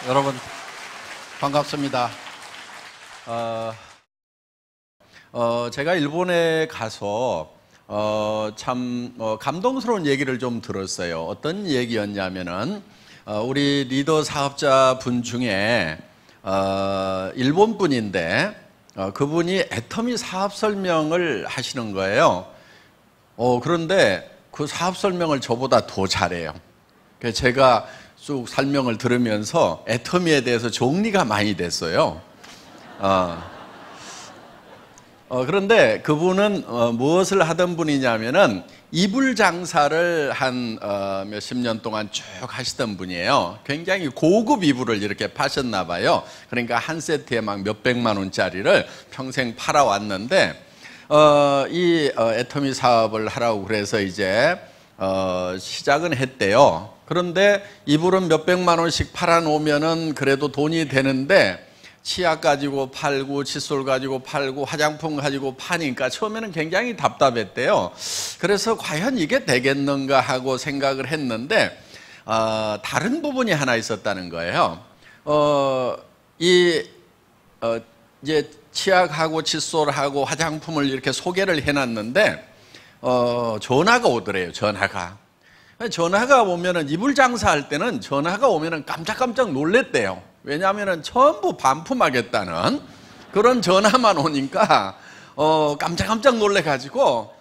여러분 반갑습니다. 제가 일본에 가서 참 감동스러운 얘기를 좀 들었어요. 어떤 얘기였냐면은 우리 리더 사업자 분 중에 일본 분인데 그분이 애터미 사업 설명을 하시는 거예요. 그런데 그 사업 설명을 저보다 더 잘해요. 그래서 제가 쭉 설명을 들으면서 애터미에 대해서 정리가 많이 됐어요. 그런데 그분은 무엇을 하던 분이냐면은 이불 장사를 한 몇십 년 동안 쭉 하시던 분이에요. 굉장히 고급 이불을 이렇게 파셨나 봐요. 그러니까 한 세트에 막 몇백만 원짜리를 평생 팔아왔는데 이 애터미 사업을 하라고 그래서 이제 시작은 했대요. 그런데 이불은 몇백만 원씩 팔아놓으면은 그래도 돈이 되는데 치약 가지고 팔고 칫솔 가지고 팔고 화장품 가지고 파니까 처음에는 굉장히 답답했대요. 그래서 과연 이게 되겠는가 하고 생각을 했는데 다른 부분이 하나 있었다는 거예요. 이제 치약하고 칫솔하고 화장품을 이렇게 소개를 해놨는데 전화가 오더래요. 전화가 오면은 이불 장사할 때는 전화가 오면은 깜짝깜짝 놀랬대요. 왜냐하면은 전부 반품하겠다는 그런 전화만 오니까 깜짝깜짝 놀래가지고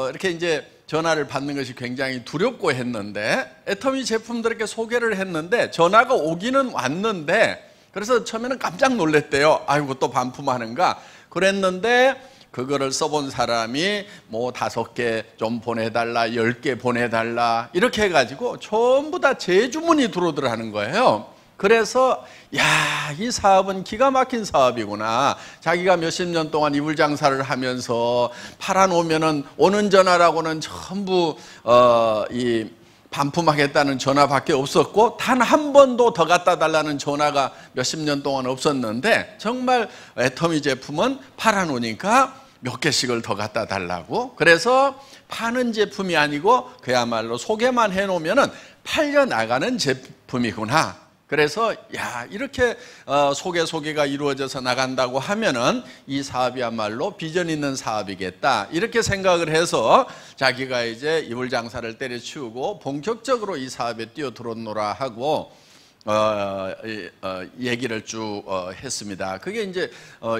이렇게 이제 전화를 받는 것이 굉장히 두렵고 했는데 애터미 제품들 이렇게 소개를 했는데 전화가 오기는 왔는데 그래서 처음에는 깜짝 놀랬대요. 아이고 또 반품하는가 그랬는데 그거를 써본 사람이 뭐 5개 좀 보내달라 10개 보내달라 이렇게 해가지고 전부 다 재주문이 들어오더라는 거예요. 그래서 야, 이 사업은 기가 막힌 사업이구나. 자기가 몇십 년 동안 이불 장사를 하면서 팔아놓으면은 오는 전화라고는 전부 이 반품하겠다는 전화밖에 없었고 단 한 번도 더 갖다 달라는 전화가 몇십 년 동안 없었는데 정말 애터미 제품은 팔아놓으니까 몇 개씩을 더 갖다 달라고. 그래서 파는 제품이 아니고 그야말로 소개만 해놓으면은 팔려 나가는 제품이구나. 그래서 야, 이렇게 소개가 이루어져서 나간다고 하면은 이 사업이야말로 비전 있는 사업이겠다 이렇게 생각을 해서 자기가 이제 이불 장사를 때려치우고 본격적으로 이 사업에 뛰어들었노라 하고 얘기를 쭉 했습니다. 그게 이제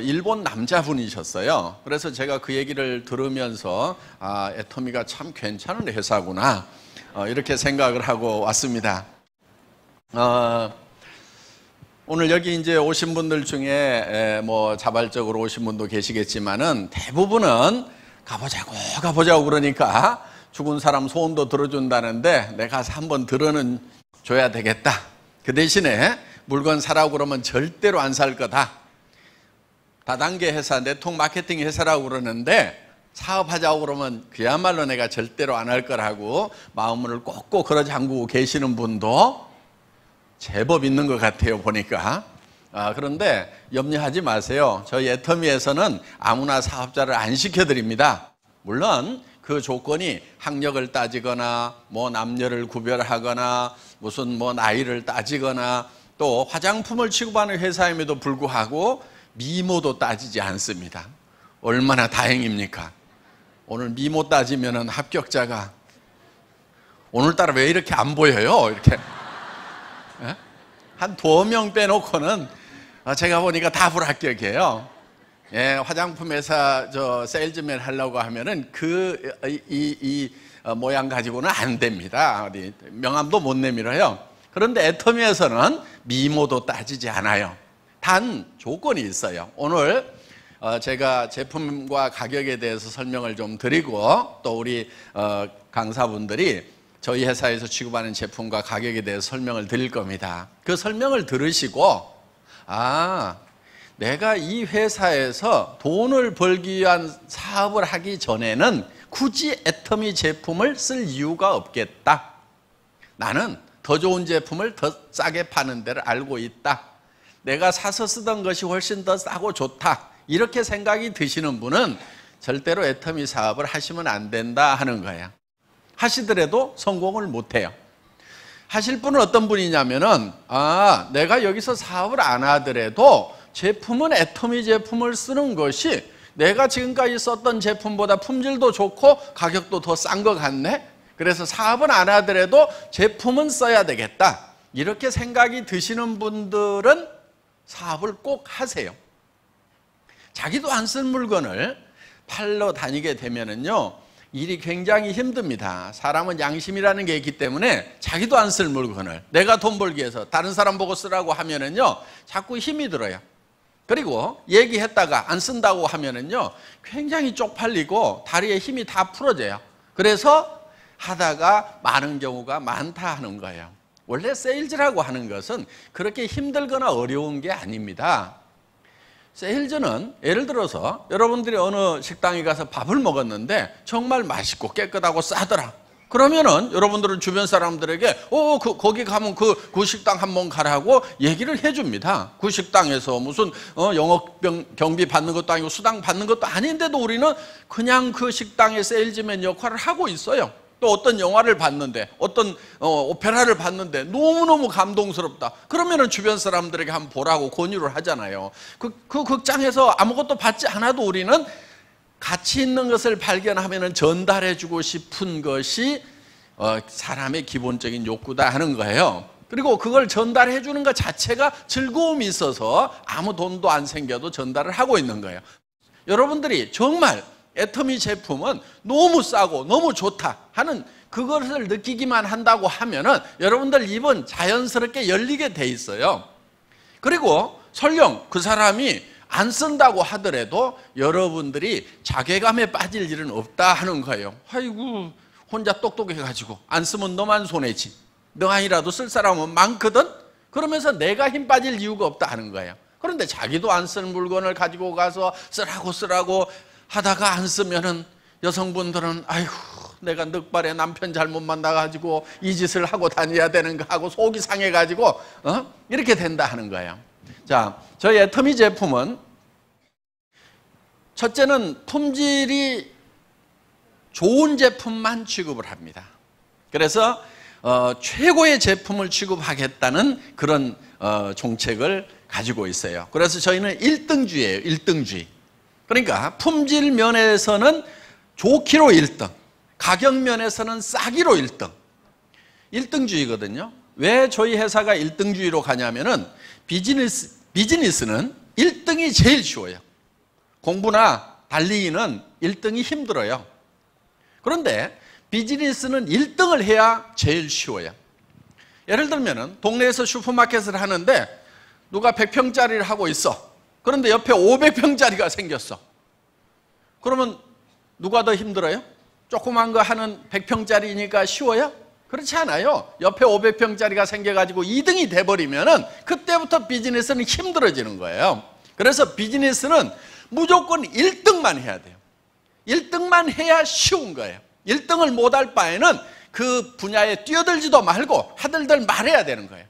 일본 남자분이셨어요. 그래서 제가 그 얘기를 들으면서 애터미가 참 괜찮은 회사구나 이렇게 생각을 하고 왔습니다. 오늘 여기 이제 오신 분들 중에 뭐 자발적으로 오신 분도 계시겠지만은 대부분은 가보자고 그러니까 죽은 사람 소원도 들어준다는데 내가 가서 한번 들어는 줘야 되겠다. 그 대신에 물건 사라고 그러면 절대로 안 살 거다. 다단계 회사, 네트워크 마케팅 회사라고 그러는데 사업하자고 그러면 그야말로 내가 절대로 안 할 거라고 마음을 꼭꼭 걸어 잠그고 계시는 분도 제법 있는 것 같아요 보니까. 그런데 염려하지 마세요. 저희 애터미에서는 아무나 사업자를 안 시켜드립니다. 물론 그 조건이 학력을 따지거나 뭐 남녀를 구별하거나 무슨 뭐 나이를 따지거나 또 화장품을 취급하는 회사임에도 불구하고 미모도 따지지 않습니다. 얼마나 다행입니까? 오늘 미모 따지면은 합격자가 오늘따라 왜 이렇게 안 보여요? 이렇게 한 2명 빼놓고는 제가 보니까 다 불합격이에요. 예, 화장품 회사 세일즈맨 하려고 하면은 이 모양 가지고는 안 됩니다. 어디 명함도 못 내밀어요. 그런데 애터미에서는 미모도 따지지 않아요. 단 조건이 있어요. 오늘 제가 제품과 가격에 대해서 설명을 좀 드리고 또 우리 강사분들이 저희 회사에서 취급하는 제품과 가격에 대해서 설명을 드릴 겁니다. 그 설명을 들으시고 내가 이 회사에서 돈을 벌기 위한 사업을 하기 전에는 굳이 애터미 제품을 쓸 이유가 없겠다. 나는 더 좋은 제품을 더 싸게 파는 데를 알고 있다. 내가 사서 쓰던 것이 훨씬 더 싸고 좋다. 이렇게 생각이 드시는 분은 절대로 애터미 사업을 하시면 안 된다 하는 거예요. 하시더라도 성공을 못해요. 하실 분은 어떤 분이냐면은, 내가 여기서 사업을 안 하더라도 제품은 애터미 제품을 쓰는 것이 내가 지금까지 썼던 제품보다 품질도 좋고 가격도 더 싼 것 같네? 그래서 사업은 안 하더라도 제품은 써야 되겠다. 이렇게 생각이 드시는 분들은 사업을 꼭 하세요. 자기도 안 쓴 물건을 팔러 다니게 되면은요, 일이 굉장히 힘듭니다. 사람은 양심이라는 게 있기 때문에 자기도 안 쓸 물건을 내가 돈 벌기 위해서 다른 사람 보고 쓰라고 하면은요, 자꾸 힘이 들어요. 그리고 얘기했다가 안 쓴다고 하면은요, 굉장히 쪽팔리고 다리에 힘이 다 풀어져요. 그래서 하다가 많은 경우가 많다 하는 거예요. 원래 세일즈라고 하는 것은 그렇게 힘들거나 어려운 게 아닙니다. 세일즈는 예를 들어서 여러분들이 어느 식당에 가서 밥을 먹었는데 정말 맛있고 깨끗하고 싸더라. 그러면은 여러분들은 주변 사람들에게 거기 가면 그 식당 한번 가라고 얘기를 해줍니다. 그 식당에서 무슨 영업 경비 받는 것도 아니고 수당 받는 것도 아닌데도 우리는 그냥 그 식당의 세일즈맨 역할을 하고 있어요. 또 어떤 영화를 봤는데, 어떤 오페라를 봤는데 너무너무 감동스럽다. 그러면은 주변 사람들에게 한번 보라고 권유를 하잖아요. 그 극장에서 아무것도 받지 않아도 우리는 가치 있는 것을 발견하면은 전달해주고 싶은 것이 사람의 기본적인 욕구다 하는 거예요. 그리고 그걸 전달해주는 것 자체가 즐거움이 있어서 아무 돈도 안 생겨도 전달을 하고 있는 거예요. 여러분들이 정말 애터미 제품은 너무 싸고 너무 좋다 하는 그것을 느끼기만 한다고 하면은 여러분들 입은 자연스럽게 열리게 돼 있어요. 그리고 설령 그 사람이 안 쓴다고 하더라도 여러분들이 자괴감에 빠질 일은 없다 하는 거예요. 아이고, 혼자 똑똑해가지고 안 쓰면 너만 손해지. 너 아니라도 쓸 사람은 많거든? 그러면서 내가 힘 빠질 이유가 없다 하는 거예요. 그런데 자기도 안 쓰는 물건을 가지고 가서 쓰라고 하다가 안 쓰면은 여성분들은 아이고, 내가 늑발에 남편 잘못 만나가지고 이 짓을 하고 다녀야 되는가 하고 속이 상해가지고 이렇게 된다 하는 거예요. 자, 저희 애터미 제품은 첫째는 품질이 좋은 제품만 취급을 합니다. 그래서 최고의 제품을 취급하겠다는 그런 정책을 가지고 있어요. 그래서 저희는 1등주의예요. 1등주의. 그러니까 품질 면에서는 좋기로 1등, 가격 면에서는 싸기로 1등. 1등주의거든요. 왜 저희 회사가 1등주의로 가냐면은 비즈니스는 1등이 제일 쉬워요. 공부나 달리기는 1등이 힘들어요. 그런데 비즈니스는 1등을 해야 제일 쉬워요. 예를 들면은 동네에서 슈퍼마켓을 하는데 누가 100평짜리를 하고 있어. 그런데 옆에 500평짜리가 생겼어. 그러면 누가 더 힘들어요? 조그만 거 하는 100평짜리니까 쉬워요? 그렇지 않아요. 옆에 500평짜리가 생겨가지고 2등이 돼버리면은 그때부터 비즈니스는 힘들어지는 거예요. 그래서 비즈니스는 무조건 1등만 해야 돼요. 1등만 해야 쉬운 거예요. 1등을 못할 바에는 그 분야에 뛰어들지도 말고 하들들 말해야 되는 거예요.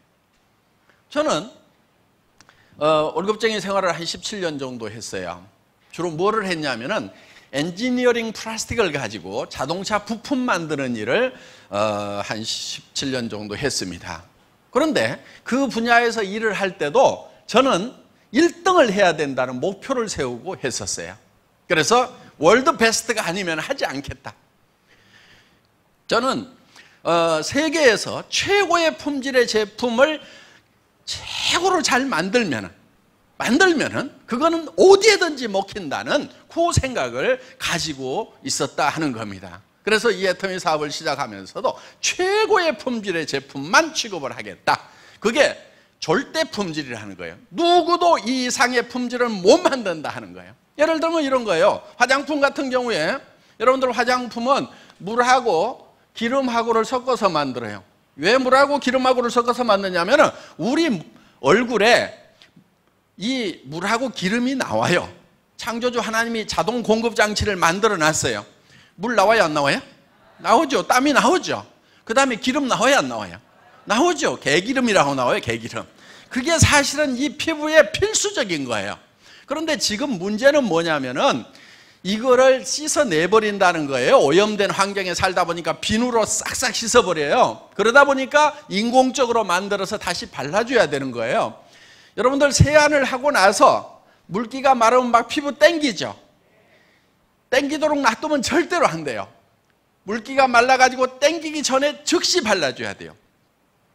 저는 월급쟁이 생활을 한 17년 정도 했어요. 주로 뭐를 했냐면은 엔지니어링 플라스틱을 가지고 자동차 부품 만드는 일을 한 17년 정도 했습니다. 그런데 그 분야에서 일을 할 때도 저는 1등을 해야 된다는 목표를 세우고 했었어요. 그래서 월드 베스트가 아니면 하지 않겠다. 저는 세계에서 최고의 품질의 제품을 최고로 잘 만들면은 그거는 어디에든지 먹힌다는 그 생각을 가지고 있었다 하는 겁니다. 그래서 이 애터미 사업을 시작하면서도 최고의 품질의 제품만 취급을 하겠다. 그게 절대 품질이라는 거예요. 누구도 이 이상의 품질을 못 만든다 하는 거예요. 예를 들면 이런 거예요. 화장품 같은 경우에 여러분들 화장품은 물하고 기름하고를 섞어서 만들어요. 왜 물하고 기름하고를 섞어서 만드냐면은 우리 얼굴에 이 물하고 기름이 나와요. 창조주 하나님이 자동 공급 장치를 만들어 놨어요. 물 나와요, 안 나와요? 나오죠. 땀이 나오죠. 그 다음에 기름 나와요, 안 나와요? 나오죠. 개기름이라고 나와요, 개기름. 그게 사실은 이 피부에 필수적인 거예요. 그런데 지금 문제는 뭐냐면은 이거를 씻어내버린다는 거예요. 오염된 환경에 살다 보니까 비누로 싹싹 씻어버려요. 그러다 보니까 인공적으로 만들어서 다시 발라줘야 되는 거예요. 여러분들 세안을 하고 나서 물기가 마르면 막 피부 땡기죠. 땡기도록 놔두면 절대로 안 돼요. 물기가 말라가지고 땡기기 전에 즉시 발라줘야 돼요.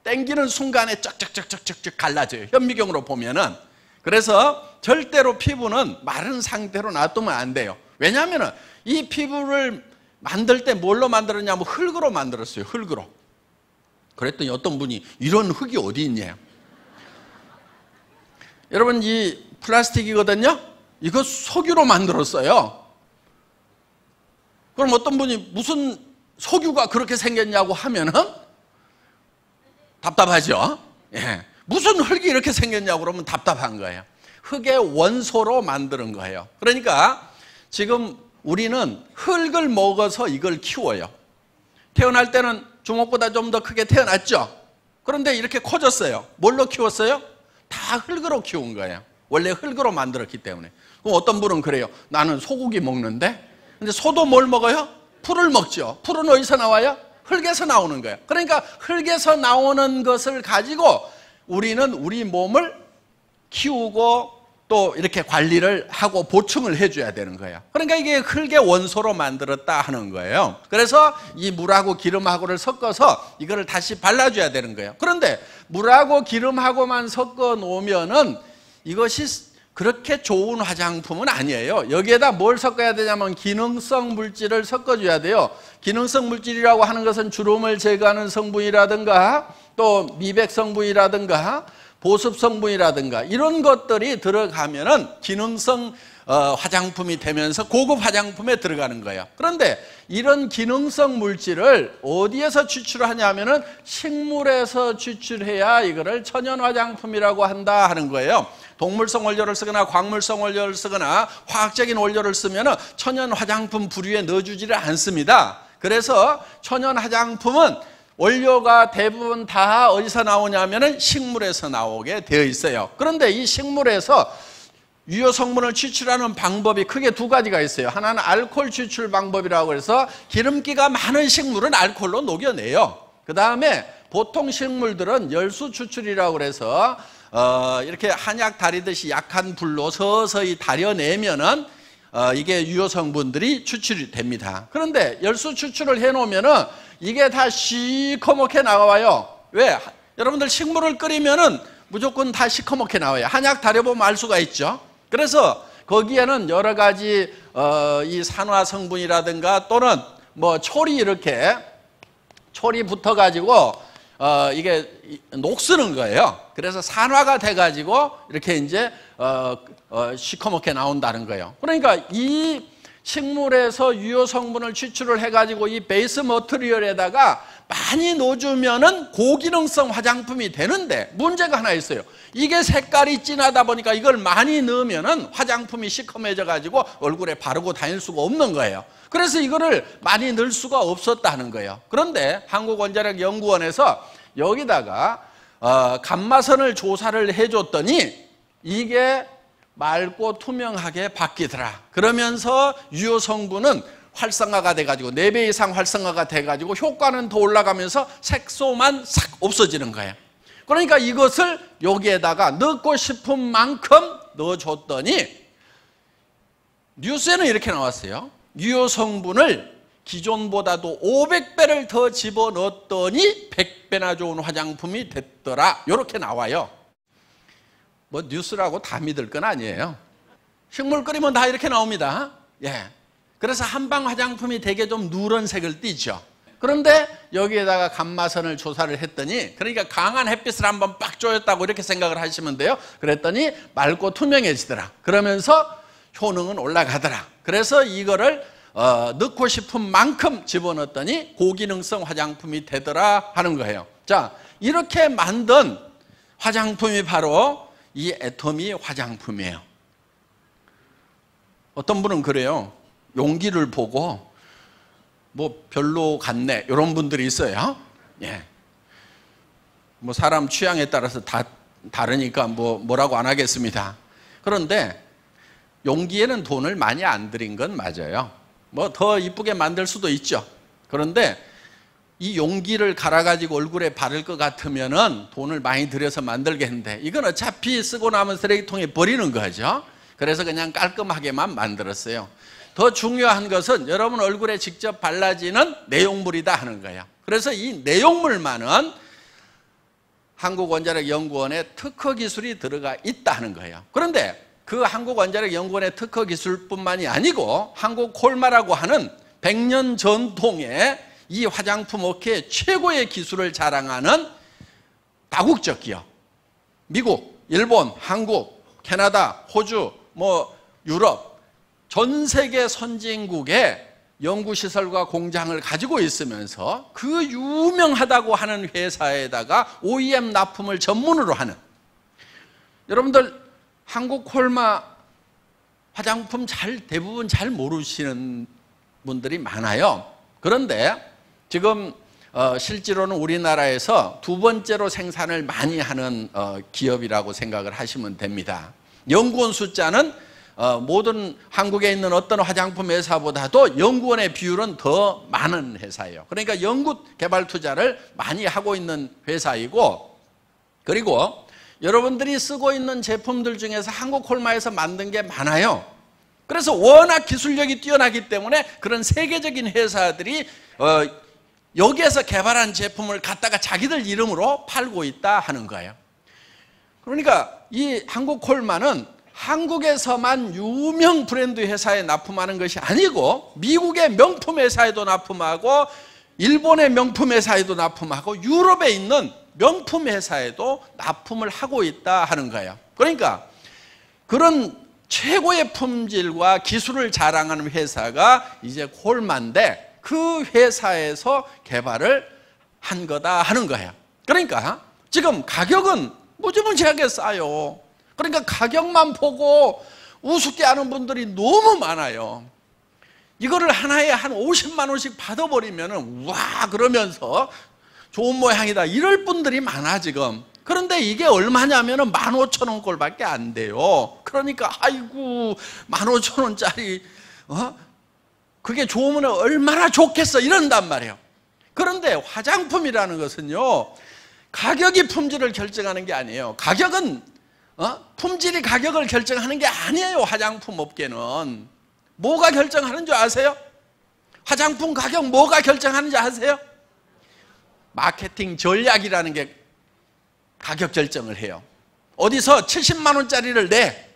땡기는 순간에 쩍쩍쩍쩍쩍 갈라져요. 현미경으로 보면은. 그래서 절대로 피부는 마른 상태로 놔두면 안 돼요. 왜냐하면 이 피부를 만들 때 뭘로 만들었냐면 흙으로 만들었어요. 흙으로. 그랬더니 어떤 분이 이런 흙이 어디 있냐. 여러분, 이 플라스틱이거든요. 이거 석유로 만들었어요. 그럼 어떤 분이 무슨 석유가 그렇게 생겼냐고 하면은 답답하죠. 예. 무슨 흙이 이렇게 생겼냐고 그러면 답답한 거예요. 흙의 원소로 만드는 거예요. 그러니까 지금 우리는 흙을 먹어서 이걸 키워요. 태어날 때는 주먹보다 좀 더 크게 태어났죠. 그런데 이렇게 커졌어요. 뭘로 키웠어요? 다 흙으로 키운 거예요. 원래 흙으로 만들었기 때문에. 그럼 어떤 분은 그래요. 나는 소고기 먹는데? 근데 소도 뭘 먹어요? 풀을 먹죠. 풀은 어디서 나와요? 흙에서 나오는 거예요. 그러니까 흙에서 나오는 것을 가지고 우리는 우리 몸을 키우고 또 이렇게 관리를 하고 보충을 해줘야 되는 거예요. 그러니까 이게 흙의 원소로 만들었다 하는 거예요. 그래서 이 물하고 기름하고를 섞어서 이거를 다시 발라줘야 되는 거예요. 그런데 물하고 기름하고만 섞어 놓으면은 이것이 그렇게 좋은 화장품은 아니에요. 여기에다 뭘 섞어야 되냐면 기능성 물질을 섞어줘야 돼요. 기능성 물질이라고 하는 것은 주름을 제거하는 성분이라든가 또 미백 성분이라든가 보습 성분이라든가 이런 것들이 들어가면은 기능성 화장품이 되면서 고급 화장품에 들어가는 거예요. 그런데 이런 기능성 물질을 어디에서 추출하냐면은 식물에서 추출해야 이거를 천연 화장품이라고 한다 하는 거예요. 동물성 원료를 쓰거나 광물성 원료를 쓰거나 화학적인 원료를 쓰면은 천연 화장품 부류에 넣어주지를 않습니다. 그래서 천연 화장품은 원료가 대부분 다 어디서 나오냐면은 식물에서 나오게 되어 있어요. 그런데 이 식물에서 유효 성분을 추출하는 방법이 크게 두 가지가 있어요. 하나는 알코올 추출 방법이라고 해서 기름기가 많은 식물은 알코올로 녹여내요. 그 다음에 보통 식물들은 열수 추출이라고 해서 이렇게 한약 다리듯이 약한 불로 서서히 다려내면은 이게 유효 성분들이 추출이 됩니다. 그런데 열수 추출을 해놓으면은 이게 다 시커멓게 나와요. 왜? 여러분들 식물을 끓이면은 무조건 다 시커멓게 나와요. 한약 다려보면 알 수가 있죠. 그래서 거기에는 여러 가지 이 산화 성분이라든가 또는 뭐 촐이 이렇게 촐이 붙어가지고 이게 녹쓰는 거예요. 그래서 산화가 돼가지고 이렇게 이제 시커멓게 나온다는 거예요. 그러니까 이 식물에서 유효 성분을 추출을 해가지고 이 베이스 머티리얼에다가 많이 넣어주면은 고기능성 화장품이 되는데 문제가 하나 있어요. 이게 색깔이 진하다 보니까 이걸 많이 넣으면은 화장품이 시커매져가지고 얼굴에 바르고 다닐 수가 없는 거예요. 그래서 이거를 많이 넣을 수가 없었다는 거예요. 그런데 한국원자력연구원에서 여기다가 감마선을 조사를 해줬더니 이게 맑고 투명하게 바뀌더라. 그러면서 유효 성분은 활성화가 돼가지고 4배 이상 활성화가 돼가지고 효과는 더 올라가면서 색소만 싹 없어지는 거예요. 그러니까 이것을 여기에다가 넣고 싶은 만큼 넣어줬더니 뉴스에는 이렇게 나왔어요. 유효 성분을 기존보다도 500배를 더 집어넣었더니 100배나 좋은 화장품이 됐더라. 이렇게 나와요. 뭐 뉴스라고 다 믿을 건 아니에요. 식물 끓이면 다 이렇게 나옵니다. 예. 그래서 한방 화장품이 되게 좀 누런색을 띠죠. 그런데 여기에다가 감마선을 조사를 했더니 그러니까 강한 햇빛을 한번 빡 쬐었다고 이렇게 생각을 하시면 돼요. 그랬더니 맑고 투명해지더라. 그러면서 효능은 올라가더라. 그래서 이거를 넣고 싶은 만큼 집어넣었더니 고기능성 화장품이 되더라 하는 거예요. 자, 이렇게 만든 화장품이 바로 이 애터미 화장품이에요. 어떤 분은 그래요. 용기를 보고 뭐 별로 같네 이런 분들이 있어요. 예. 뭐 사람 취향에 따라서 다 다르니까 뭐라고 안 하겠습니다. 그런데 용기에는 돈을 많이 안 들인 건 맞아요. 뭐 더 이쁘게 만들 수도 있죠. 그런데 이 용기를 갈아가지고 얼굴에 바를 것 같으면은 돈을 많이 들여서 만들겠는데, 이건 어차피 쓰고 나면 쓰레기통에 버리는 거죠. 그래서 그냥 깔끔하게만 만들었어요. 더 중요한 것은 여러분 얼굴에 직접 발라지는 내용물이다 하는 거예요. 그래서 이 내용물만은 한국원자력연구원의 특허 기술이 들어가 있다 하는 거예요. 그런데 그 한국원자력연구원의 특허 기술뿐만이 아니고 한국콜마라고 하는 100년 전통의 이 화장품 업계의 최고의 기술을 자랑하는 다국적 기업, 미국, 일본, 한국, 캐나다, 호주, 유럽, 전 세계 선진국의 연구시설과 공장을 가지고 있으면서 그 유명하다고 하는 회사에다가 OEM 납품을 전문으로 하는, 여러분들 한국 콜마 화장품 대부분 잘 모르시는 분들이 많아요. 그런데 지금 실제로는 우리나라에서 두 번째로 생산을 많이 하는 기업이라고 생각을 하시면 됩니다. 연구원 숫자는 모든 한국에 있는 어떤 화장품 회사보다도 연구원의 비율은 더 많은 회사예요. 그러니까 연구 개발 투자를 많이 하고 있는 회사이고, 그리고 여러분들이 쓰고 있는 제품들 중에서 한국 콜마에서 만든 게 많아요. 그래서 워낙 기술력이 뛰어나기 때문에 그런 세계적인 회사들이 여기에서 개발한 제품을 갖다가 자기들 이름으로 팔고 있다 하는 거예요. 그러니까 이 한국 콜마는 한국에서만 유명 브랜드 회사에 납품하는 것이 아니고 미국의 명품 회사에도 납품하고 일본의 명품 회사에도 납품하고 유럽에 있는 명품 회사에도 납품을 하고 있다 하는 거예요. 그러니까 그런 최고의 품질과 기술을 자랑하는 회사가 이제 콜마인데 그 회사에서 개발을 한 거다 하는 거예요. 그러니까 지금 가격은 무지무지하게 싸요. 그러니까 가격만 보고 우습게 하는 분들이 너무 많아요. 이거를 하나에 한 50만 원씩 받아버리면 와 그러면서 좋은 모양이다 이럴 분들이 많아 지금. 그런데 이게 얼마냐면 15,000원 꼴밖에 안 돼요. 그러니까 아이고 15,000원짜리 그게 좋으면 얼마나 좋겠어 이런단 말이에요. 그런데 화장품이라는 것은요, 가격이 품질을 결정하는 게 아니에요. 가격은 품질이 가격을 결정하는 게 아니에요. 화장품 업계는 뭐가 결정하는 줄 아세요? 화장품 가격 뭐가 결정하는지 아세요? 마케팅 전략이라는 게 가격 결정을 해요. 어디서 70만 원짜리를 내.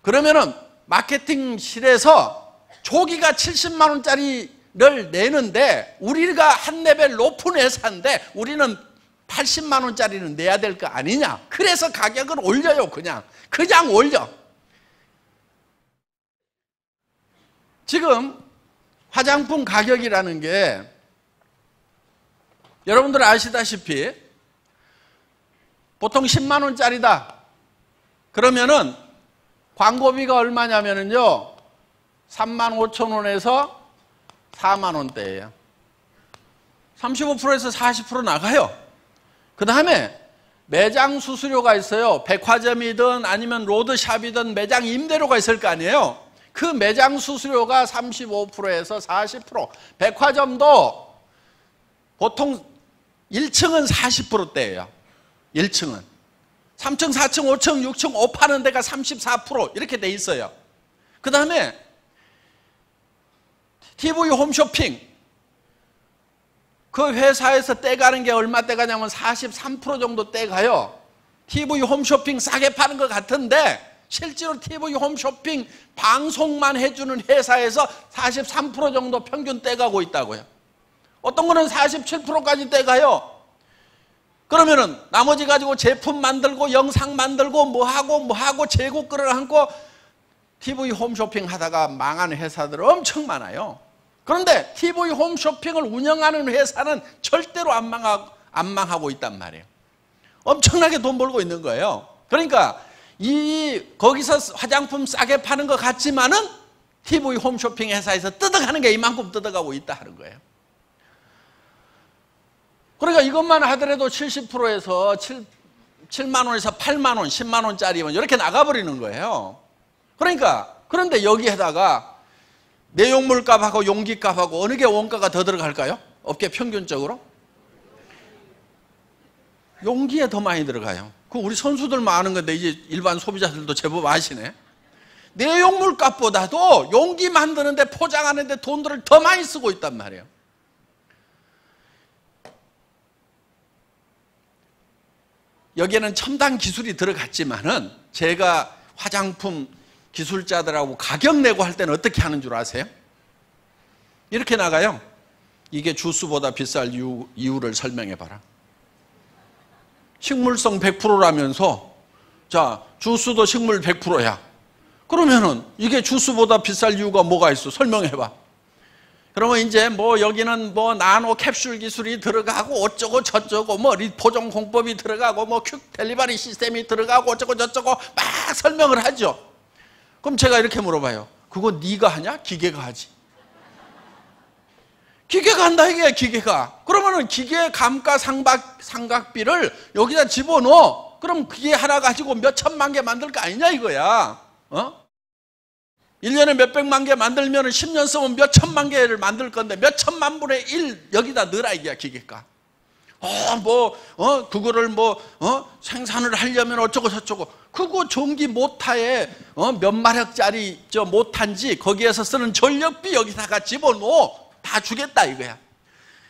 그러면은 마케팅실에서 조기가 70만 원짜리를 내는데 우리가 한 레벨 높은 회사인데 우리는 80만 원짜리는 내야 될 거 아니냐. 그래서 가격을 올려요. 그냥 올려. 지금 화장품 가격이라는 게 여러분들 아시다시피 보통 10만 원짜리다. 그러면은 광고비가 얼마냐면요 3만 5천 원에서 4만 원대예요. 35%에서 40% 나가요. 그 다음에 매장 수수료가 있어요. 백화점이든 아니면 로드샵이든 매장 임대료가 있을 거 아니에요. 그 매장 수수료가 35%에서 40%. 백화점도 보통 1층은 40%대예요. 1층은 3층, 4층, 5층, 6층 옷 파는 데가 34% 이렇게 돼 있어요. 그 다음에 TV 홈쇼핑 그 회사에서 떼가는 게 얼마 떼가냐면 43% 정도 떼가요. TV 홈쇼핑 싸게 파는 것 같은데 실제로 TV 홈쇼핑 방송만 해주는 회사에서 43% 정도 평균 떼가고 있다고요. 어떤 거는 47%까지 떼가요. 그러면은 나머지 가지고 제품 만들고 영상 만들고 뭐하고 재고 끌어안고 TV 홈쇼핑 하다가 망하는 회사들 엄청 많아요. 그런데 TV 홈쇼핑을 운영하는 회사는 절대로 안 망하고 있단 말이에요. 엄청나게 돈 벌고 있는 거예요. 그러니까 거기서 화장품 싸게 파는 것 같지만은 TV 홈쇼핑 회사에서 뜯어가는 게 이만큼 뜯어가고 있다 하는 거예요. 그러니까 이것만 하더라도 70%에서 7만 원에서 8만 원, 10만 원짜리면 이렇게 나가버리는 거예요. 그러니까 그런데 여기에다가 내용물 값하고 용기 값하고 어느 게 원가가 더 들어갈까요? 업계 평균적으로? 용기에 더 많이 들어가요. 그 우리 선수들만 아는 건데 이제 일반 소비자들도 제법 아시네. 내용물 값보다도 용기 만드는데 포장하는데 돈들을 더 많이 쓰고 있단 말이에요. 여기에는 첨단 기술이 들어갔지만은 제가 화장품 기술자들하고 가격 내고 할 때는 어떻게 하는 줄 아세요? 이렇게 나가요. 이게 주스보다 비쌀 이유를 설명해 봐라. 식물성 100%라면서 자, 주스도 식물 100%야. 그러면은 이게 주스보다 비쌀 이유가 뭐가 있어? 설명해 봐. 그러면 이제 뭐 여기는 뭐 나노 캡슐 기술이 들어가고 어쩌고 저쩌고 뭐 리포종 공법이 들어가고 뭐 퀵 델리버리 시스템이 들어가고 어쩌고 저쩌고 막 설명을 하죠. 그럼 제가 이렇게 물어봐요. 그거 네가 하냐? 기계가 하지. 기계가 한다 이게 기계가. 그러면은 기계 감가 삼각비를 여기다 집어넣어. 그럼 기계 하나 가지고 몇 천만 개 만들 거 아니냐 이거야. 1년에 몇 백만 개 만들면 10년 쓰면 몇 천만 개를 만들 건데 몇 천만 분의 1 여기다 넣으라 이게 기계가. 그거를 생산을 하려면 어쩌고 저쩌고. 그거 전기 모타에 몇 마력짜리 모타인지 거기에서 쓰는 전력비 여기다가 집어넣어. 다 주겠다 이거야.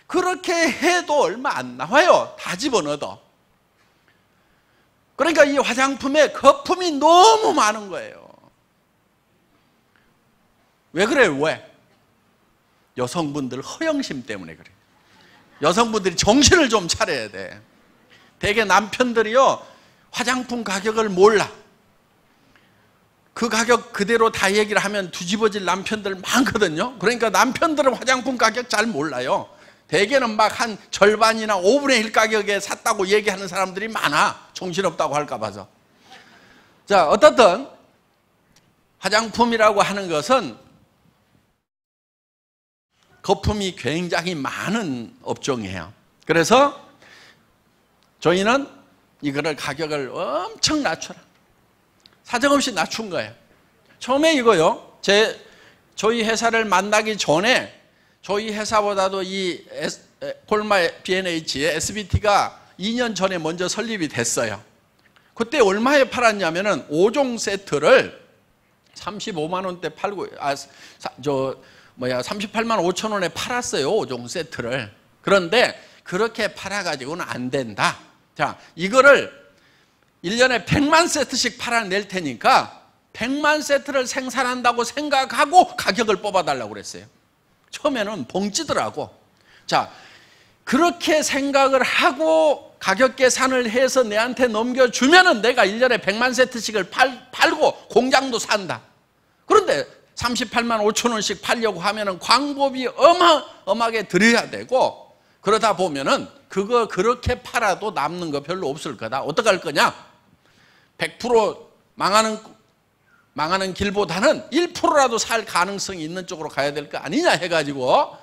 그렇게 해도 얼마 안 나와요. 다 집어넣어도. 그러니까 이 화장품에 거품이 너무 많은 거예요. 왜 그래요? 왜? 여성분들 허영심 때문에 그래요. 여성분들이 정신을 좀 차려야 돼. 대개 남편들이요 화장품 가격을 몰라. 그 가격 그대로 다 얘기를 하면 뒤집어질 남편들 많거든요. 그러니까 남편들은 화장품 가격 잘 몰라요. 대개는 막 한 절반이나 5분의 1 가격에 샀다고 얘기하는 사람들이 많아. 정신없다고 할까 봐서. 자, 어떻든 화장품이라고 하는 것은 거품이 굉장히 많은 업종이에요. 그래서 저희는 이거를 가격을 엄청 낮춰라. 사정없이 낮춘 거예요. 처음에 이거요. 저희 회사를 만나기 전에 저희 회사보다도 이 콜마 B&H의 SBT가 2년 전에 먼저 설립이 됐어요. 그때 얼마에 팔았냐면은 5종 세트를 35만 원대 팔고 38만 5천 원에 팔았어요. 5종 세트를. 그런데 그렇게 팔아가지고는 안 된다. 자, 이거를 1년에 100만 세트씩 팔아낼 테니까 100만 세트를 생산한다고 생각하고 가격을 뽑아달라고 그랬어요. 처음에는 봉지더라고. 자, 그렇게 생각을 하고 가격 계산을 해서 내한테 넘겨주면은 내가 1년에 100만 세트씩을 팔고 공장도 산다. 그런데 38만 5천 원씩 팔려고 하면은 광고비 어마어마하게 들여야 되고, 그러다 보면은 그거 그렇게 팔아도 남는 거 별로 없을 거다. 어떡할 거냐? 100% 망하는 길보다는 1%라도 살 가능성이 있는 쪽으로 가야 될 거 아니냐 해가지고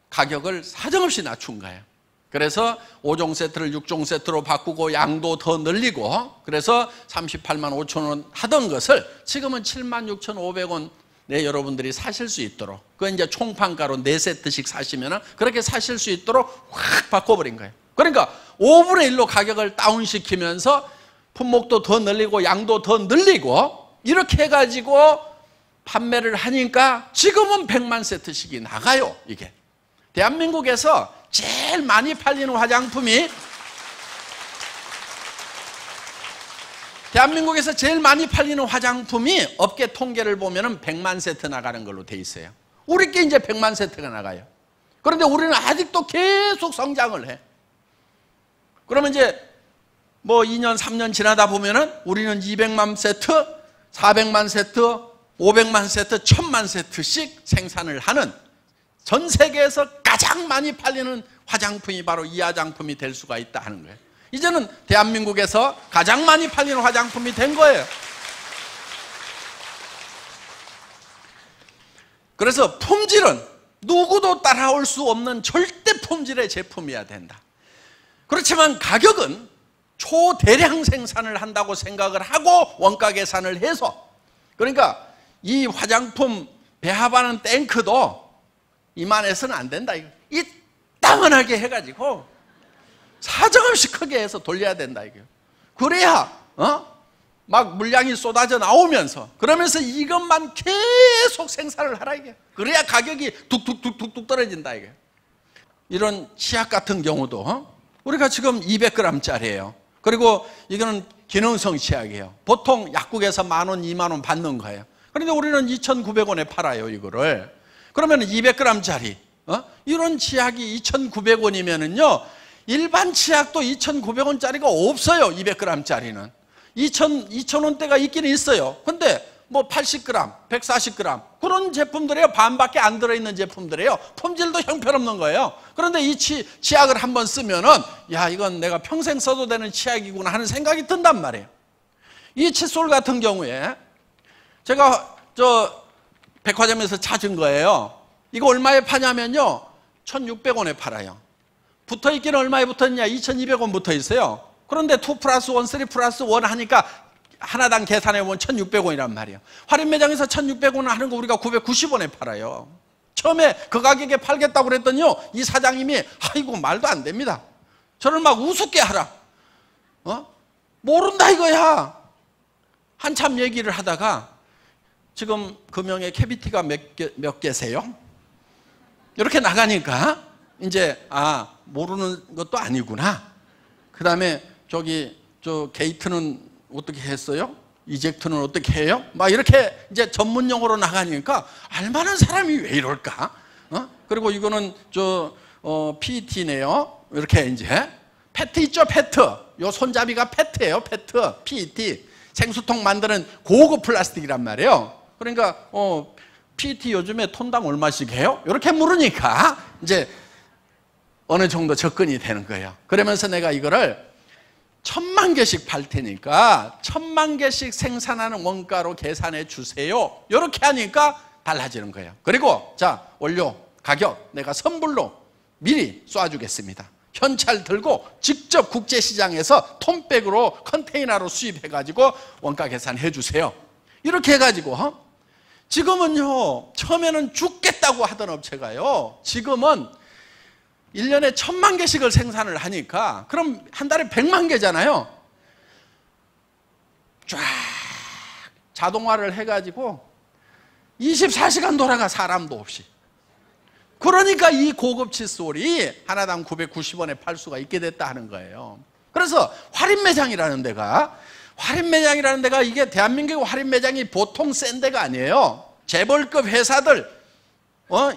가격을 사정없이 낮춘 거예요. 그래서 5종 세트를 6종 세트로 바꾸고 양도 더 늘리고, 그래서 38만 5천 원 하던 것을 지금은 7만 6,500원 네, 여러분들이 사실 수 있도록, 그 이제 총판가로 4세트씩 사시면 그렇게 사실 수 있도록 확 바꿔버린 거예요. 그러니까 5분의 1로 가격을 다운시키면서 품목도 더 늘리고 양도 더 늘리고 이렇게 해가지고 판매를 하니까 지금은 100만 세트씩이 나가요. 이게 대한민국에서 제일 많이 팔리는 화장품이 업계 통계를 보면 100만 세트 나가는 걸로 돼 있어요. 우리께 이제 100만 세트가 나가요. 그런데 우리는 아직도 계속 성장을 해. 그러면 이제 뭐 2년, 3년 지나다 보면은 우리는 200만 세트, 400만 세트, 500만 세트, 1000만 세트씩 생산을 하는, 전 세계에서 가장 많이 팔리는 화장품이 바로 이 화장품이 될 수가 있다 하는 거예요. 이제는 대한민국에서 가장 많이 팔리는 화장품이 된 거예요. 그래서 품질은 누구도 따라올 수 없는 절대 품질의 제품이어야 된다. 그렇지만 가격은 초대량 생산을 한다고 생각을 하고 원가 계산을 해서 그러니까 이 화장품 배합하는 탱크도 이만해서는 안 된다. 이따만하게 해가지고 사정없이 크게 해서 돌려야 된다. 이거. 그래야 막 물량이 쏟아져 나오면서 그러면서 이것만 계속 생산을 하라 이게. 그래야 가격이 뚝뚝뚝뚝뚝 떨어진다 이게. 이런 치약 같은 경우도 우리가 지금 200g짜리예요. 그리고 이거는 기능성 치약이에요. 보통 약국에서 10,000원, 20,000원 받는 거예요. 그런데 우리는 2,900원에 팔아요 이거를. 그러면 200g짜리 이런 치약이 2,900원이면은요 일반 치약도 2,900원짜리가 없어요. 200g짜리는 2,000원대가 있기는 있어요. 근데 뭐 80g, 140g 그런 제품들이에요. 반밖에 안 들어있는 제품들이에요. 품질도 형편없는 거예요. 그런데 이 치약을 한번 쓰면은 야 이건 내가 평생 써도 되는 치약이구나 하는 생각이 든단 말이에요. 이 칫솔 같은 경우에 제가 백화점에서 찾은 거예요. 이거 얼마에 파냐면요 1,600원에 팔아요. 붙어있기는 얼마에 붙어있냐 2,200원 붙어있어요. 그런데 2+1, 3+1 하니까 하나당 계산해보면 1,600원이란 말이에요. 할인 매장에서 1,600원 하는 거 우리가 990원에 팔아요. 처음에 그 가격에 팔겠다고 그랬더니요 이 사장님이 아이고 말도 안 됩니다. 저를 막 우습게 하라. 모른다 이거야. 한참 얘기를 하다가 지금 금형에 캐비티가 몇 개세요? 이렇게 나가니까 이제 모르는 것도 아니구나. 그 다음에 저 게이트는 어떻게 했어요? 이젝트는 어떻게 해요? 막 이렇게 이제 전문 용어로 나가니까 알만한 사람이 왜 이럴까? 그리고 이거는 PET네요. 이렇게 이제 페트 있죠, 페트. 요 손잡이가 페트예요, 페트. PET. 생수통 만드는 고급 플라스틱이란 말이에요. 그러니까 PET 요즘에 톤당 얼마씩 해요? 이렇게 물으니까 이제 어느 정도 접근이 되는 거예요. 그러면서 내가 이거를 1,000만 개씩 팔 테니까 1,000만 개씩 생산하는 원가로 계산해 주세요. 이렇게 하니까 달라지는 거예요. 그리고 자 원료 가격 내가 선불로 미리 쏴주겠습니다. 현찰 들고 직접 국제시장에서 톤백으로 컨테이너로 수입해가지고 원가 계산해 주세요. 이렇게 해가지고 지금은요 처음에는 죽겠다고 하던 업체가요 지금은 1년에 1,000만 개씩을 생산을 하니까 그럼 한 달에 100만 개잖아요. 쫙 자동화를 해가지고 24시간 돌아가 사람도 없이. 그러니까 이 고급 칫솔이 하나당 990원에 팔 수가 있게 됐다 하는 거예요. 그래서 할인매장이라는 데가 이게 대한민국 할인매장이 보통 센 데가 아니에요. 재벌급 회사들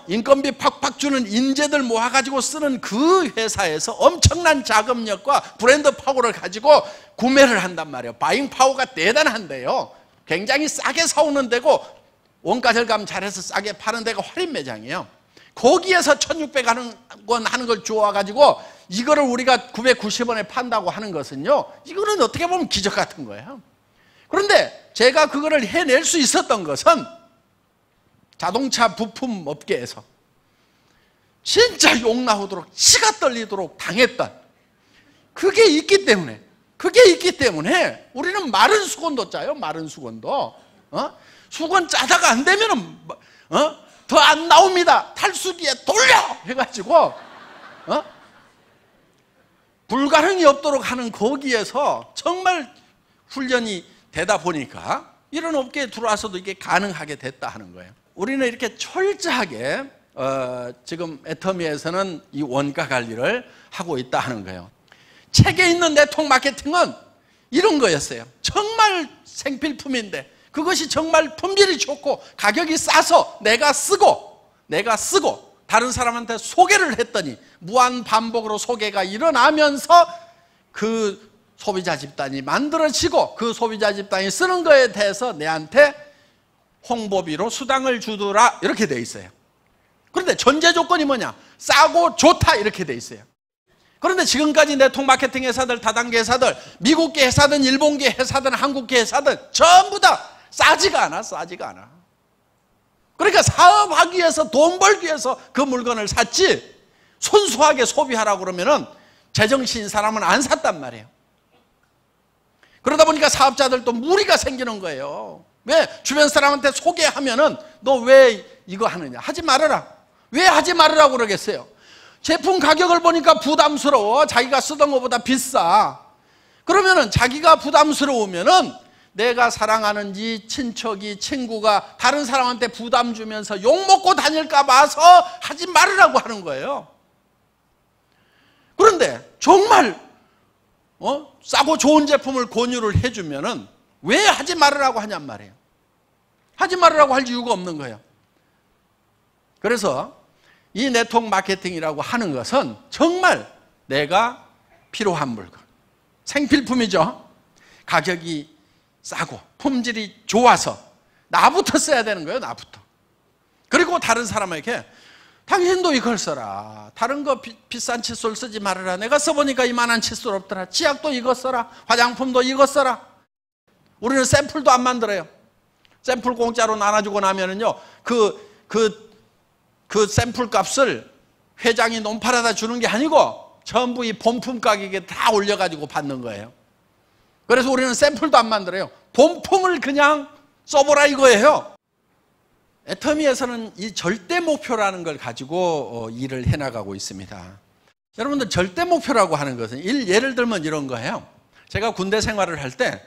인건비 팍팍 주는 인재들 모아가지고 쓰는 그 회사에서 엄청난 자금력과 브랜드 파워를 가지고 구매를 한단 말이에요. 바잉 파워가 대단한데요. 굉장히 싸게 사오는 데고 원가 절감 잘해서 싸게 파는 데가 할인 매장이에요. 거기에서 1,600원 하는 걸 주워가지고 이거를 우리가 990원에 판다고 하는 것은요 이거는 어떻게 보면 기적 같은 거예요. 그런데 제가 그거를 해낼 수 있었던 것은 자동차 부품 업계에서 진짜 욕 나오도록 치가 떨리도록 당했던 그게 있기 때문에 우리는 마른 수건도 짜요. 마른 수건도 수건 짜다가 안 되면은 더 안 나옵니다. 탈수기에 돌려 해가지고 불가능이 없도록 하는 거기에서 정말 훈련이 되다 보니까 이런 업계에 들어와서도 이게 가능하게 됐다 하는 거예요. 우리는 이렇게 철저하게 지금 애터미에서는 이 원가 관리를 하고 있다 하는 거예요. 책에 있는 네트워크 마케팅은 이런 거였어요. 정말 생필품인데 그것이 정말 품질이 좋고 가격이 싸서 내가 쓰고 다른 사람한테 소개를 했더니 무한 반복으로 소개가 일어나면서 그 소비자 집단이 만들어지고 그 소비자 집단이 쓰는 거에 대해서 내한테 홍보비로 수당을 주더라 이렇게 돼 있어요. 그런데 전제 조건이 뭐냐? 싸고 좋다 이렇게 돼 있어요. 그런데 지금까지 네트워크 마케팅 회사들, 다단계 회사들, 미국계 회사든 일본계 회사든 한국계 회사든 전부 다 싸지가 않아. 그러니까 사업하기 위해서 돈 벌기 위해서 그 물건을 샀지 순수하게 소비하라고 그러면은 제정신인 사람은 안 샀단 말이에요. 그러다 보니까 사업자들도 무리가 생기는 거예요. 왜 주변 사람한테 소개하면은 너 왜 이거 하느냐? 하지 말아라. 왜 하지 말으라고 그러겠어요? 제품 가격을 보니까 부담스러워. 자기가 쓰던 것보다 비싸. 그러면은 자기가 부담스러우면은 내가 사랑하는지 친척이 친구가 다른 사람한테 부담 주면서 욕먹고 다닐까 봐서 하지 말으라고 하는 거예요. 그런데 정말 싸고 좋은 제품을 권유를 해주면은 왜 하지 말으라고 하냔 말이에요. 하지 말으라고 할 이유가 없는 거예요. 그래서 이 네트워크 마케팅이라고 하는 것은 정말 내가 필요한 물건, 생필품이죠. 가격이 싸고 품질이 좋아서 나부터 써야 되는 거예요. 나부터. 그리고 다른 사람에게 당신도 이걸 써라. 다른 거 비싼 칫솔 쓰지 말아라. 내가 써보니까 이만한 칫솔 없더라. 치약도 이거 써라. 화장품도 이거 써라. 우리는 샘플도 안 만들어요. 샘플 공짜로 나눠주고 나면은요, 그 샘플 값을 회장이 논팔아다 주는 게 아니고 전부 이 본품 가격에 다 올려가지고 받는 거예요. 그래서 우리는 샘플도 안 만들어요. 본품을 그냥 써보라 이거예요. 애터미에서는 이 절대 목표라는 걸 가지고 일을 해나가고 있습니다. 여러분들 절대 목표라고 하는 것은 예를 들면 이런 거예요. 제가 군대 생활을 할 때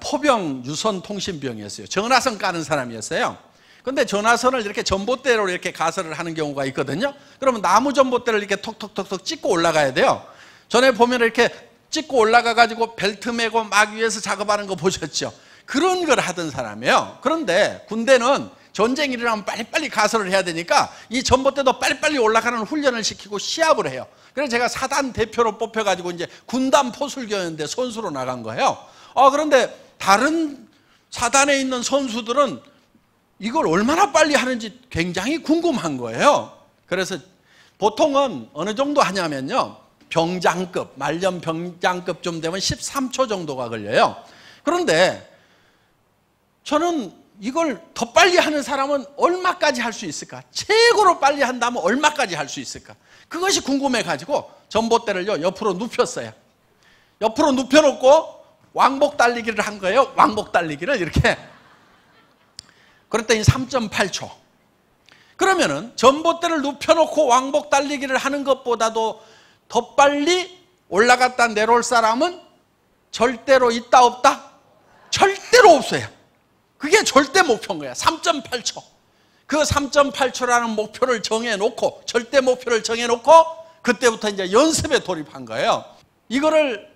포병 유선통신병이었어요. 전화선 까는 사람이었어요. 근데 전화선을 이렇게 전봇대로 이렇게 가설을 하는 경우가 있거든요. 그러면 나무 전봇대를 이렇게 톡톡톡톡 찍고 올라가야 돼요. 전에 보면 이렇게 찍고 올라가 가지고 벨트 메고 막 위에서 작업하는 거 보셨죠? 그런 걸 하던 사람이에요. 그런데 군대는 전쟁이 일어나면 빨리빨리 가설을 해야 되니까 이 전봇대도 빨리빨리 올라가는 훈련을 시키고 시합을 해요. 그래서 제가 사단 대표로 뽑혀가지고 이제 군단 포술교였는데 선수로 나간 거예요. 그런데 다른 사단에 있는 선수들은 이걸 얼마나 빨리 하는지 굉장히 궁금한 거예요. 그래서 보통은 어느 정도 하냐면요, 병장급, 말년 병장급 좀 되면 13초 정도가 걸려요. 그런데 저는 이걸 더 빨리 하는 사람은 얼마까지 할 수 있을까? 최고로 빨리 한다면 얼마까지 할 수 있을까? 그것이 궁금해가지고 전봇대를요 옆으로 눕혔어요. 옆으로 눕혀놓고 왕복 달리기를 한 거예요. 왕복 달리기를 이렇게. 그랬더니 3.8초. 그러면은 전봇대를 눕혀놓고 왕복 달리기를 하는 것보다도 더 빨리 올라갔다 내려올 사람은 절대로 있다 없다? 절대로 없어요. 그게 절대 목표인 거야. 3.8초. 그 3.8초라는 목표를 정해놓고, 절대 목표를 정해놓고 그때부터 이제 연습에 돌입한 거예요. 이거를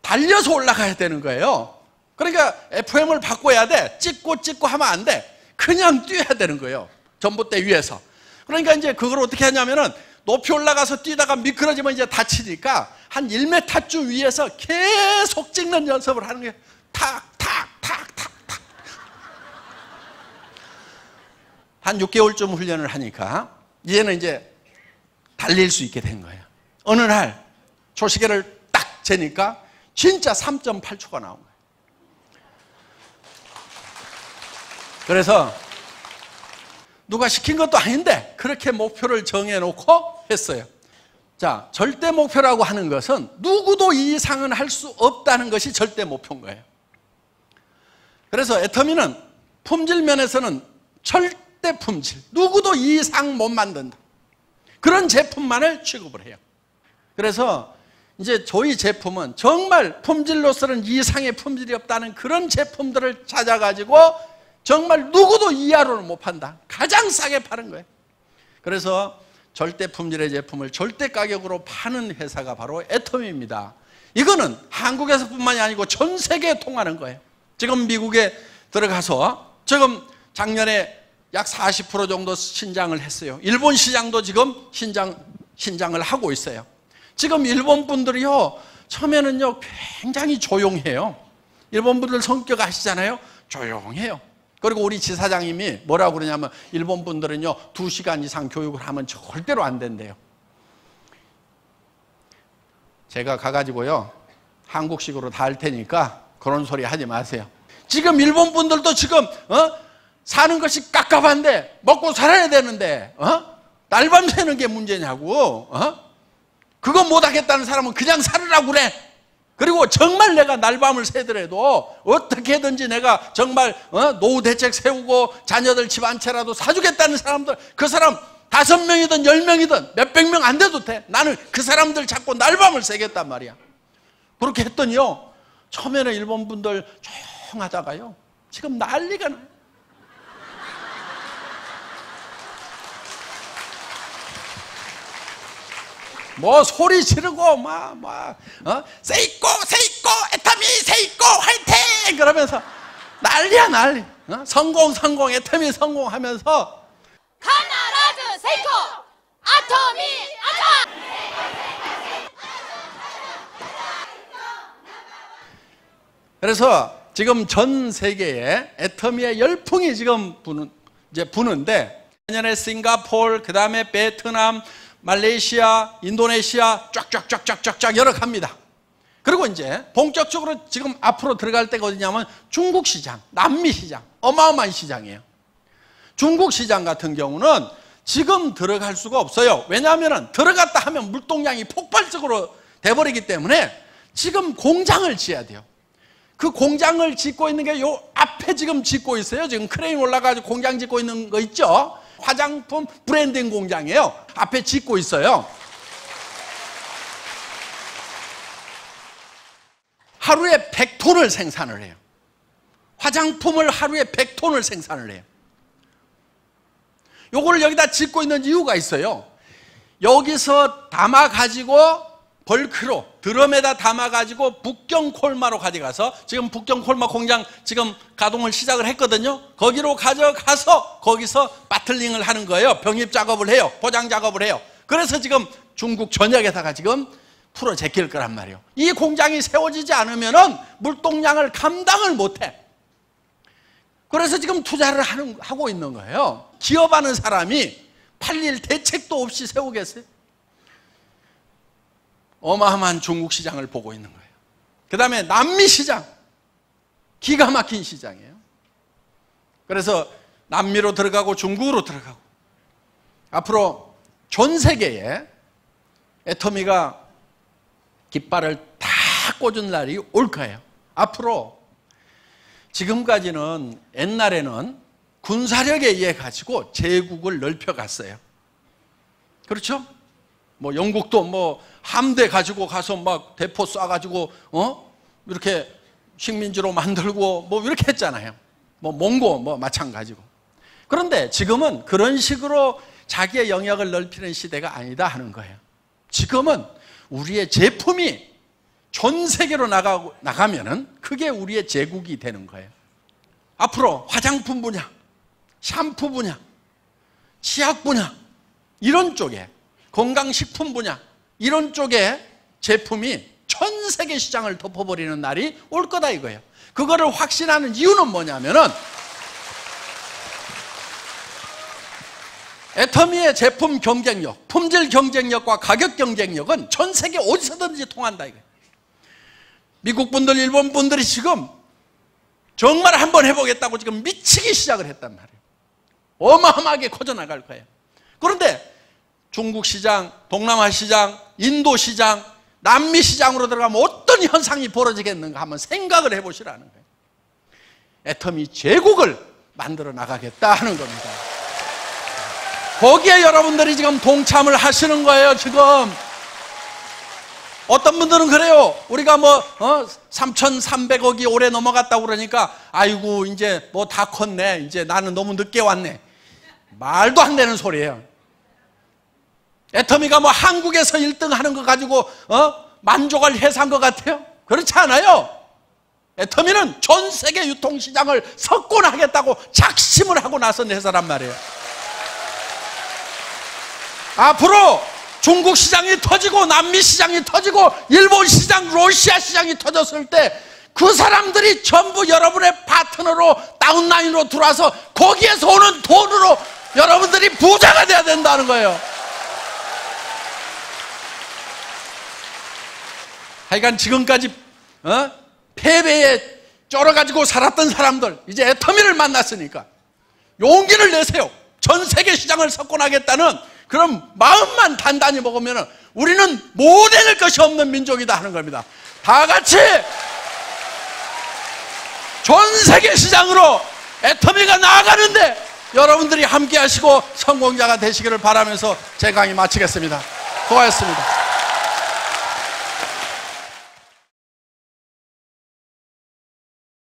달려서 올라가야 되는 거예요. 그러니까 FM을 바꿔야 돼. 찍고 하면 안 돼. 그냥 뛰어야 되는 거예요. 전봇대 위에서. 그러니까 이제 그걸 어떻게 하냐면은 높이 올라가서 뛰다가 미끄러지면 이제 다치니까 한 1m쯤 위에서 계속 찍는 연습을 하는 거예요. 탁. 한 6개월쯤 훈련을 하니까 이제는 이제 달릴 수 있게 된 거예요. 어느 날 초시계를 딱 재니까 진짜 3.8초가 나온 거예요. 그래서 누가 시킨 것도 아닌데 그렇게 목표를 정해놓고 했어요. 자, 절대 목표라고 하는 것은 누구도 이 이상은 할 수 없다는 것이 절대 목표인 거예요. 그래서 애터미는 품질 면에서는 절대 품질, 누구도 이 이상 못 만든다. 그런 제품만을 취급을 해요. 그래서 이제 저희 제품은 정말 품질로서는 이 이상의 품질이 없다는 그런 제품들을 찾아가지고 정말 누구도 이하로는 못 판다. 가장 싸게 파는 거예요. 그래서 절대 품질의 제품을 절대 가격으로 파는 회사가 바로 애터미입니다. 이거는 한국에서뿐만이 아니고 전 세계에 통하는 거예요. 지금 미국에 들어가서 지금 작년에 약 40% 정도 신장을 했어요. 일본 시장도 지금 신장을 하고 있어요. 지금 일본 분들이요, 처음에는요 굉장히 조용해요. 일본 분들 성격 아시잖아요. 조용해요. 그리고 우리 지사장님이 뭐라고 그러냐면 일본 분들은요 2시간 이상 교육을 하면 절대로 안 된대요. 제가 가가지고요 한국식으로 다 할 테니까 그런 소리 하지 마세요. 지금 일본 분들도 지금 사는 것이 깝깝한데 먹고 살아야 되는데 날밤 새는 게 문제냐고. 그거 못하겠다는 사람은 그냥 살으라고 그래. 그리고 정말 내가 날밤을 새더라도 어떻게든지 내가 정말 노후 대책 세우고 자녀들 집 한 채라도 사주겠다는 사람들, 그 사람 5명이든 10명이든 몇백 명 안 돼도 돼. 나는 그 사람들 잡고 날밤을 새겠단 말이야. 그렇게 했더니요, 처음에는 일본 분들 조용하다가요 지금 난리가 나요. 뭐 소리 지르고 세이코 애터미 세이코 화이팅 그러면서 난리야 난리. 성공 애터미 성공하면서 카나라즈 세이코 아토미 아타. 그래서 지금 전 세계에 애터미의 열풍이 지금 부는데, 내년에 싱가포르, 그 다음에 베트남, 말레이시아, 인도네시아 쫙쫙쫙쫙쫙 열어 갑니다. 그리고 이제 본격적으로 지금 앞으로 들어갈 때가 어디냐면 중국 시장, 남미 시장, 어마어마한 시장이에요. 중국 시장 같은 경우는 지금 들어갈 수가 없어요. 왜냐하면 들어갔다 하면 물동량이 폭발적으로 돼버리기 때문에 지금 공장을 지어야 돼요. 그 공장을 짓고 있는 게 요 앞에 지금 짓고 있어요. 지금 크레인 올라가지고 공장 짓고 있는 거 있죠? 화장품 브랜딩 공장이에요. 앞에 짓고 있어요. 하루에 100톤을 생산을 해요. 화장품을 하루에 100톤을 생산을 해요. 요거를 여기다 짓고 있는 이유가 있어요. 여기서 담아가지고 벌크로 드럼에다 담아가지고 북경 콜마로 가져가서, 지금 북경 콜마 공장 지금 가동을 시작을 했거든요. 거기로 가져가서 거기서 바틀링을 하는 거예요. 병입 작업을 해요. 포장 작업을 해요. 그래서 지금 중국 전역에다가 지금 풀어 제낄 거란 말이에요. 이 공장이 세워지지 않으면은 물동량을 감당을 못해. 그래서 지금 투자를 하고 있는 거예요. 기업하는 사람이 팔릴 대책도 없이 세우겠어요? 어마어마한 중국 시장을 보고 있는 거예요. 그 다음에 남미 시장, 기가 막힌 시장이에요. 그래서 남미로 들어가고 중국으로 들어가고, 앞으로 전 세계에 애터미가 깃발을 다 꽂은 날이 올 거예요. 앞으로 지금까지는, 옛날에는 군사력에 의해 가지고 제국을 넓혀갔어요. 그렇죠? 뭐 영국도 뭐 함대 가지고 가서 막 대포 쏴가지고 이렇게 식민지로 만들고 뭐 이렇게 했잖아요. 뭐 몽고 뭐 마찬가지고. 그런데 지금은 그런 식으로 자기의 영역을 넓히는 시대가 아니다 하는 거예요. 지금은 우리의 제품이 전 세계로 나가면은 그게 우리의 제국이 되는 거예요. 앞으로 화장품 분야, 샴푸 분야, 치약 분야, 이런 쪽에, 건강식품 분야, 이런 쪽에 제품이 전 세계 시장을 덮어버리는 날이 올 거다 이거예요. 그거를 확신하는 이유는 뭐냐면은, 애터미의 제품 경쟁력, 품질 경쟁력과 가격 경쟁력은 전 세계 어디서든지 통한다 이거예요. 미국 분들, 일본 분들이 지금 정말 한번 해보겠다고 지금 미치기 시작을 했단 말이에요. 어마어마하게 커져나갈 거예요. 그런데 중국 시장, 동남아 시장, 인도 시장, 남미 시장으로 들어가면 어떤 현상이 벌어지겠는가 한번 생각을 해보시라는 거예요. 애터미 제국을 만들어 나가겠다 하는 겁니다. 거기에 여러분들이 지금 동참을 하시는 거예요. 지금 어떤 분들은 그래요. 우리가 뭐 3,300억이 올해 넘어갔다고 그러니까 아이고 이제 뭐 다 컸네, 이제 나는 너무 늦게 왔네. 말도 안 되는 소리예요. 애터미가 뭐 한국에서 1등 하는 거 가지고 만족할 회사인 것 같아요? 그렇지 않아요. 애터미는 전 세계 유통시장을 석권하겠다고 작심을 하고 나선 회사란 말이에요. 앞으로 중국 시장이 터지고 남미 시장이 터지고 일본 시장, 러시아 시장이 터졌을 때 그 사람들이 전부 여러분의 파트너로 다운라인으로 들어와서 거기에서 오는 돈으로 여러분들이 부자가 돼야 된다는 거예요. 하여간 지금까지 패배에 쩔어가지고 살았던 사람들, 이제 애터미를 만났으니까 용기를 내세요. 전 세계 시장을 석권하겠다는 그런 마음만 단단히 먹으면 우리는 못해낼 것이 없는 민족이다 하는 겁니다. 다 같이 전 세계 시장으로 애터미가 나아가는데 여러분들이 함께 하시고 성공자가 되시기를 바라면서 제 강의 마치겠습니다. 고맙습니다.